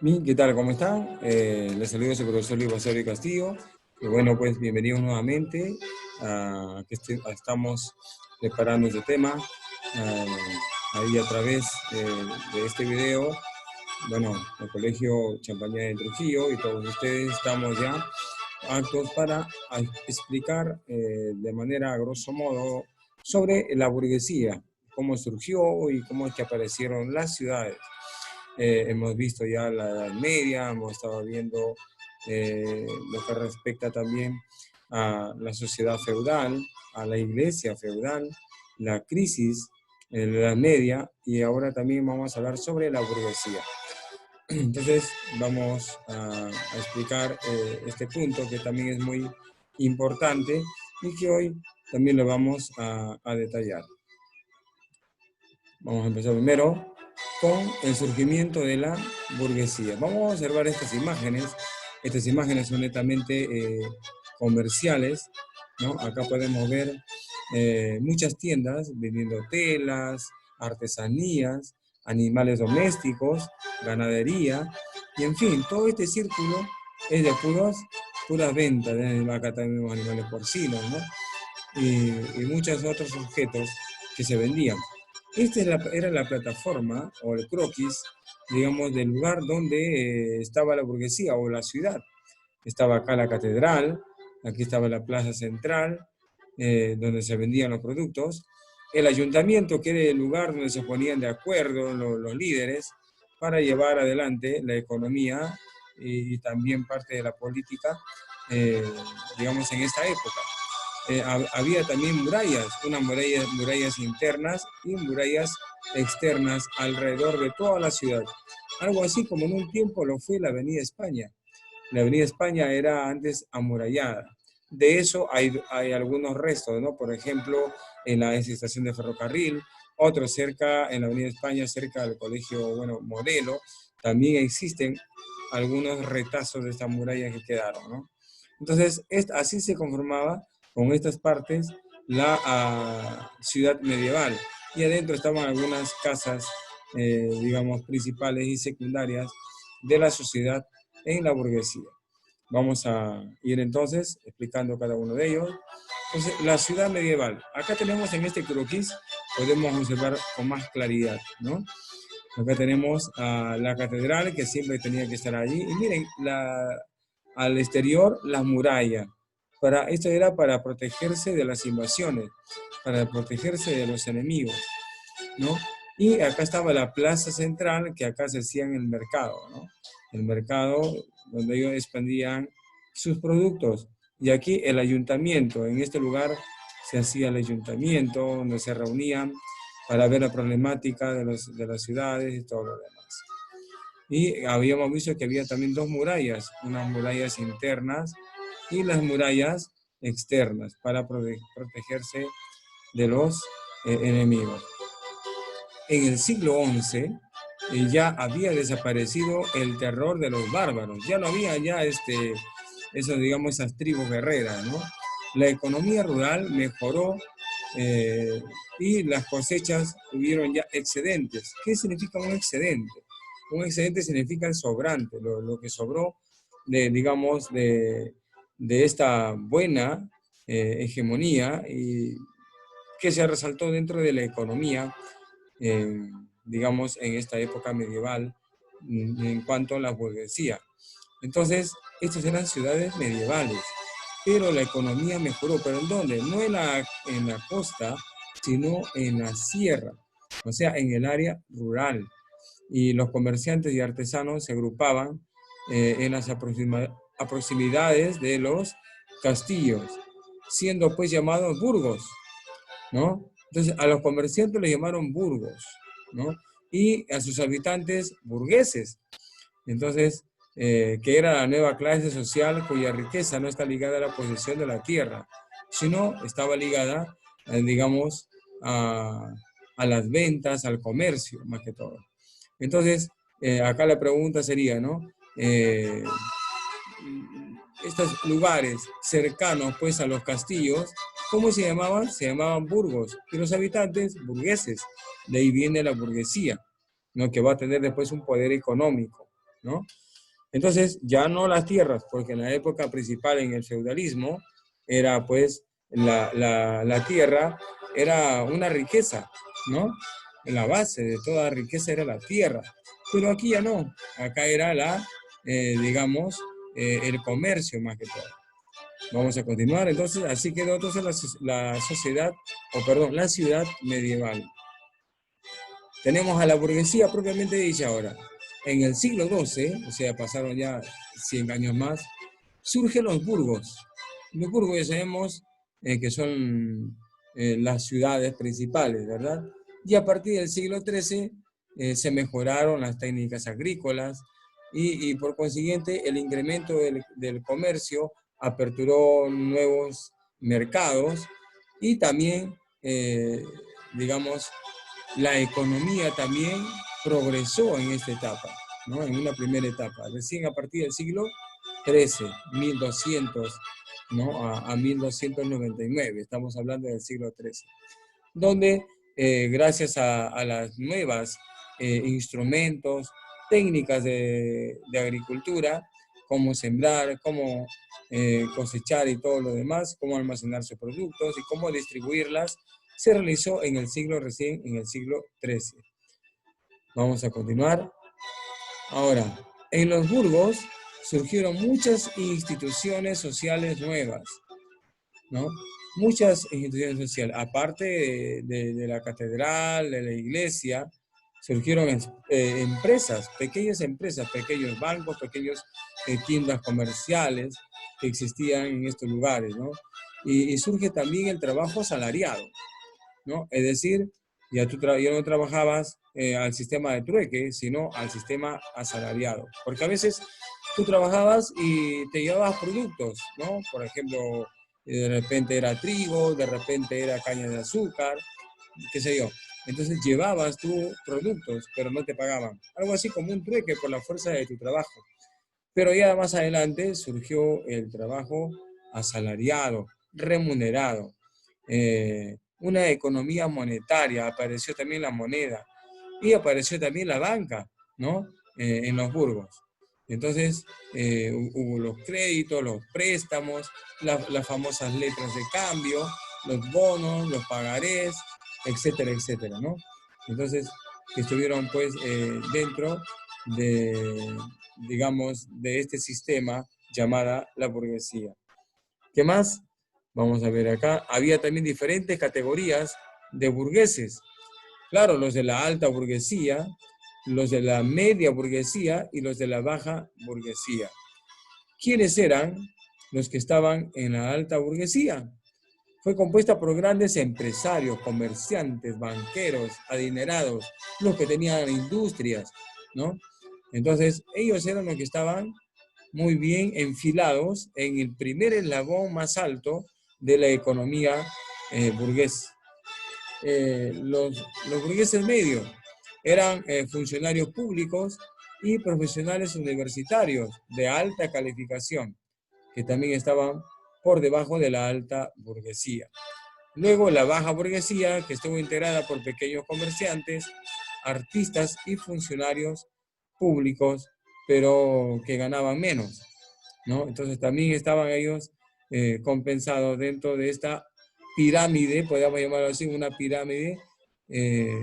Bien, ¿qué tal? ¿Cómo están? Les saludo a su profesor Luis Basario Castillo. Y bueno, pues bienvenidos nuevamente a que estamos preparando este tema. ah, Ahí a través de este video, bueno, el Colegio Champaña de Trujillo y todos ustedes estamos ya aptos para explicar de manera a grosso modo sobre la burguesía, cómo surgió y cómo es que aparecieron las ciudades. Hemos visto ya la Edad Media, hemos estado viendo lo que respecta también a la sociedad feudal, a la iglesia feudal, la crisis en la Edad Media, y ahora también vamos a hablar sobre la burguesía. Entonces vamos a explicar este punto que también es muy importante y que hoy también lo vamos a detallar. Vamos a empezar primero con el surgimiento de la burguesía. Vamos a observar estas imágenes. Estas imágenes son netamente comerciales, ¿no? Acá podemos ver muchas tiendas vendiendo telas, artesanías, animales domésticos, ganadería, y en fin, todo este círculo es de puras ventas. Acá tenemos animales porcinos, ¿no? Y muchos otros objetos que se vendían. Esta era la plataforma o el croquis, digamos, del lugar donde estaba la burguesía o la ciudad. Estaba acá la catedral, aquí estaba la plaza central, donde se vendían los productos. El ayuntamiento, que era el lugar donde se ponían de acuerdo los líderes para llevar adelante la economía y también parte de la política, eh, digamos, en esta época. Había también murallas, murallas internas y murallas externas alrededor de toda la ciudad. Algo así como en un tiempo lo fue la Avenida España. La Avenida España era antes amurallada. De eso hay algunos restos, ¿no? Por ejemplo, en la estación de ferrocarril, otro cerca, en la Avenida España, cerca del colegio, bueno, Modelo, también existen algunos retazos de esta muralla que quedaron, ¿no? Entonces, así se conformaba con estas partes la ciudad medieval. Y adentro estaban algunas casas, digamos, principales y secundarias de la sociedad en la burguesía. Vamos a ir entonces explicando cada uno de ellos. Entonces, la ciudad medieval. Acá tenemos en este croquis, podemos observar con más claridad, ¿no? Acá tenemos a la catedral, que siempre tenía que estar allí. Y miren, al exterior, las murallas. Esto era para protegerse de las invasiones, para protegerse de los enemigos, ¿no? Y acá estaba la plaza central, que acá se hacía en el mercado, ¿no? El mercado donde ellos expandían sus productos. Y aquí el ayuntamiento, en este lugar se hacía el ayuntamiento, donde se reunían para ver la problemática de las ciudades y todo lo demás. Y habíamos visto que había también dos murallas, unas murallas internas y las murallas externas para protegerse de los enemigos. En el siglo XI ya había desaparecido el terror de los bárbaros, ya no había ya digamos, esas tribus guerreras, ¿no? La economía rural mejoró y las cosechas tuvieron ya excedentes. ¿Qué significa un excedente? Un excedente significa el sobrante, lo que sobró digamos, de esta buena hegemonía y que se resaltó dentro de la economía, digamos, en esta época medieval, en cuanto a la burguesía. Entonces, estas eran ciudades medievales, pero la economía mejoró. ¿Pero en dónde? No en la costa, sino en la sierra, o sea, en el área rural. Y los comerciantes y artesanos se agrupaban en las proximidades de los castillos, siendo pues llamados burgos, ¿no? Entonces, a los comerciantes les llamaron burgos, ¿no? Y a sus habitantes burgueses. Entonces, que era la nueva clase social cuya riqueza no está ligada a la posesión de la tierra, sino estaba ligada, digamos, a las ventas, al comercio, más que todo. Entonces, acá la pregunta sería, ¿no? Estos lugares cercanos, pues, a los castillos, ¿cómo se llamaban? Se llamaban burgos, y los habitantes, burgueses. De ahí viene la burguesía, ¿no? Que va a tener después un poder económico. ¿no? Entonces, ya no las tierras, porque en la época principal, en el feudalismo, era pues la tierra era una riqueza, ¿no? La base de toda riqueza era la tierra. Pero aquí ya no, acá era digamos, el comercio más que todo. Vamos a continuar, entonces, así quedó entonces la sociedad, o perdón, la ciudad medieval. Tenemos a la burguesía propiamente dicha ahora. En el siglo XII, o sea, pasaron ya 100 años más, surgen los burgos. Los burgos ya sabemos que son las ciudades principales, ¿verdad? Y a partir del siglo XIII se mejoraron las técnicas agrícolas y por consiguiente el incremento del comercio aperturó nuevos mercados y también, digamos, la economía también progresó en esta etapa, ¿no? En una primera etapa. Recién a partir del siglo XIII, 1200, ¿no? A 1299, estamos hablando del siglo XIII, donde gracias a las nuevas instrumentos, técnicas de agricultura, cómo sembrar, cómo cosechar y todo lo demás, cómo almacenar sus productos y cómo distribuirlas, se realizó en el siglo XIII. Vamos a continuar. Ahora, en los burgos surgieron muchas instituciones sociales nuevas, ¿no? Muchas instituciones sociales, aparte de la catedral, de la iglesia, surgieron empresas, pequeños bancos, pequeños tiendas comerciales que existían en estos lugares, ¿no? Y surge también el trabajo asalariado, ¿no? Es decir, ya no trabajabas al sistema de trueque, sino al sistema asalariado. Porque a veces tú trabajabas y te llevabas productos, ¿no? Por ejemplo, de repente era trigo, de repente era caña de azúcar, qué sé yo. Entonces llevabas tú productos, pero no te pagaban. Algo así como un trueque por la fuerza de tu trabajo. Pero ya más adelante surgió el trabajo asalariado, remunerado, una economía monetaria, apareció también la moneda y apareció también la banca, ¿no? En los burgos. Entonces hubo los créditos, los préstamos, las famosas letras de cambio, los bonos, los pagarés, etcétera, etcétera, ¿no? Entonces, que estuvieron pues dentro de, digamos, de este sistema llamada la burguesía. ¿Qué más? Vamos a ver acá. Había también diferentes categorías de burgueses. Claro, los de la alta burguesía, los de la media burguesía y los de la baja burguesía. ¿Quiénes eran los que estaban en la alta burguesía? Fue compuesta por grandes empresarios, comerciantes, banqueros, adinerados, los que tenían industrias, ¿no? Entonces, ellos eran los que estaban muy bien enfilados en el primer eslabón más alto de la economía burguesa. Los burgueses medios eran funcionarios públicos y profesionales universitarios de alta calificación, que también estaban por debajo de la alta burguesía. Luego la baja burguesía, que estuvo integrada por pequeños comerciantes, artistas y funcionarios públicos, pero que ganaban menos, ¿no? Entonces también estaban ellos compensados dentro de esta pirámide, podríamos llamarlo así, una pirámide eh,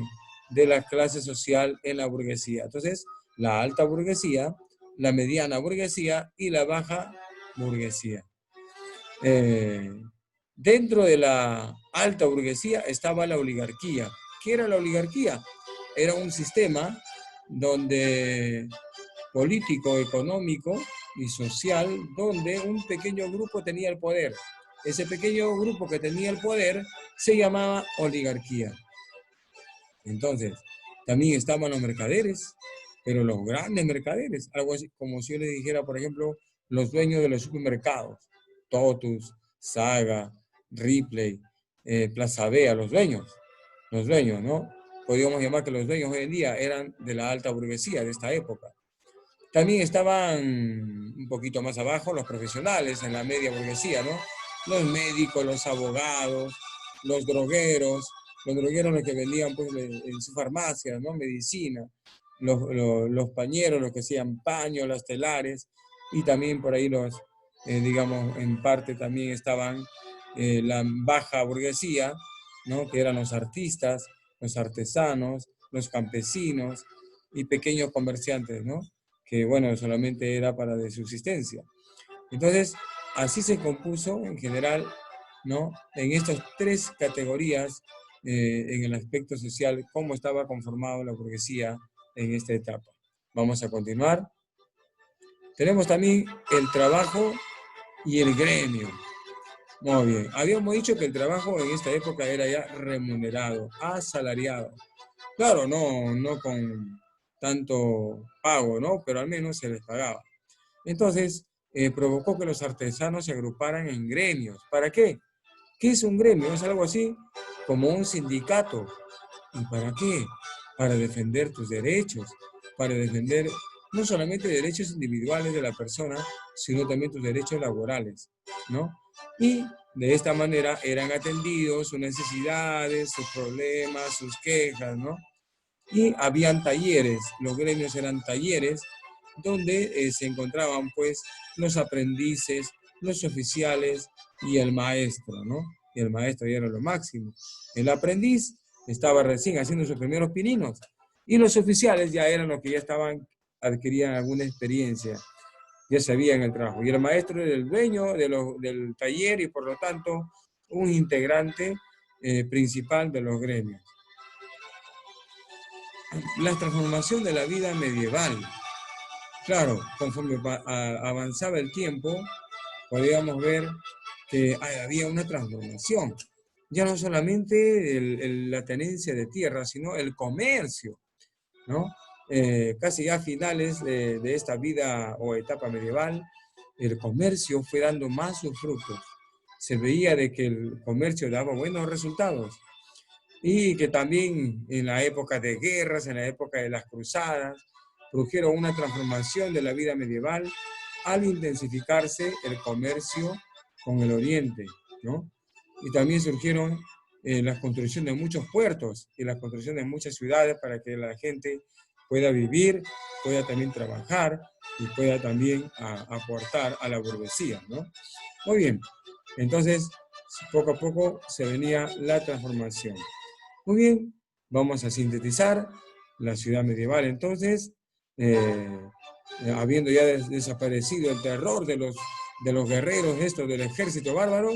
de la clase social en la burguesía. Entonces, la alta burguesía, la mediana burguesía y la baja burguesía. Dentro de la alta burguesía estaba la oligarquía. ¿Qué era la oligarquía? Era un sistema donde político, económico y social, donde un pequeño grupo tenía el poder. Ese pequeño grupo que tenía el poder se llamaba oligarquía. Entonces, también estaban los mercaderes, pero los grandes mercaderes, algo así como si yo le dijera, por ejemplo, los dueños de los supermercados, Totus, Saga, Ripley, Plaza Vea, los dueños, ¿no? Podríamos llamar que los dueños hoy en día eran de la alta burguesía de esta época. También estaban un poquito más abajo los profesionales en la media burguesía, ¿no? Los médicos, los abogados, los drogueros los que vendían pues, en su farmacia, ¿no? Medicina. los pañeros, los que hacían paños, las telares, y también por ahí digamos, en parte también estaban la baja burguesía, ¿no? Que eran los artistas, los artesanos, los campesinos y pequeños comerciantes, ¿no? Que, bueno, solamente era para de subsistencia. Entonces, así se compuso en general, ¿no? En estas tres categorías, en el aspecto social, cómo estaba conformada la burguesía en esta etapa. Vamos a continuar. Tenemos también el trabajo y el gremio. Muy bien. Habíamos dicho que el trabajo en esta época era ya remunerado, asalariado. Claro, no con tanto pago, ¿no? Pero al menos se les pagaba. Entonces, provocó que los artesanos se agruparan en gremios. ¿Para qué? ¿Qué es un gremio? Es algo así como un sindicato. ¿Y para qué? Para defender tus derechos, para defender no solamente derechos individuales de la persona, sino también tus derechos laborales, ¿no? Y de esta manera eran atendidos sus necesidades, sus problemas, sus quejas, ¿no? Y habían talleres, los gremios eran talleres donde se encontraban pues los aprendices, los oficiales y el maestro, ¿no? Y el maestro ya era lo máximo. El aprendiz estaba recién haciendo sus primeros pininos y los oficiales ya eran los que ya adquirían alguna experiencia, ya sabían el trabajo. Y el maestro era el dueño del taller y por lo tanto un integrante principal de los gremios. La transformación de la vida medieval. Claro, conforme avanzaba el tiempo, podíamos ver que había una transformación. Ya no solamente la tenencia de tierra, sino el comercio, ¿no? Casi ya a finales de esta vida o etapa medieval, el comercio fue dando más sus frutos. Se veía de que el comercio daba buenos resultados y que también en la época de guerras, en la época de las cruzadas, produjeron una transformación de la vida medieval al intensificarse el comercio con el oriente, ¿no? Y también surgieron las construcciones de muchos puertos y la construcción de muchas ciudades para que la gente pueda vivir, pueda también trabajar y pueda también aportar a la burguesía, ¿no? Muy bien, entonces poco a poco se venía la transformación. Muy bien, vamos a sintetizar la ciudad medieval entonces, habiendo ya desaparecido el terror de los guerreros, del ejército bárbaro,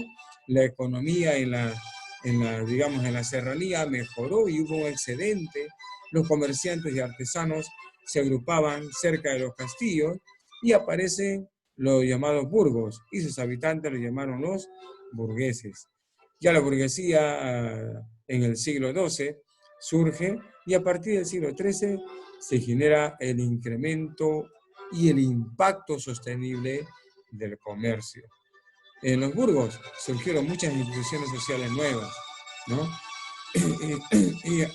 la economía digamos, en la serranía mejoró y hubo un excedente, los comerciantes y artesanos se agrupaban cerca de los castillos y aparecen los llamados burgos y sus habitantes los llamaron los burgueses. Ya la burguesía en el siglo XII surge y a partir del siglo XIII se genera el incremento y el impacto sostenible del comercio. En los burgos surgieron muchas instituciones sociales nuevas, ¿no?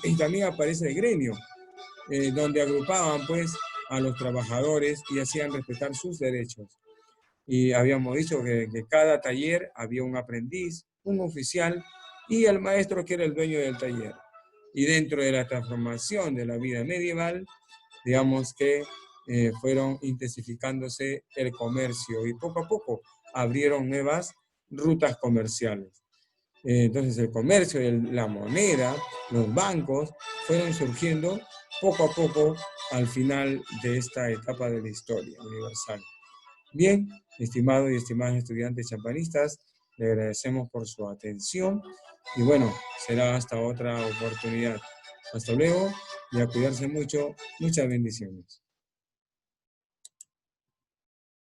Y también aparece el gremio, donde agrupaban pues a los trabajadores y hacían respetar sus derechos. Y habíamos dicho que cada taller había un aprendiz, un oficial y el maestro que era el dueño del taller. Y dentro de la transformación de la vida medieval, digamos que fueron intensificándose el comercio y poco a poco abrieron nuevas rutas comerciales. Entonces el comercio, la moneda, los bancos fueron surgiendo poco a poco al final de esta etapa de la historia universal. Bien, estimados y estimadas estudiantes champanistas, le agradecemos por su atención y bueno, será hasta otra oportunidad. Hasta luego y a cuidarse mucho. Muchas bendiciones.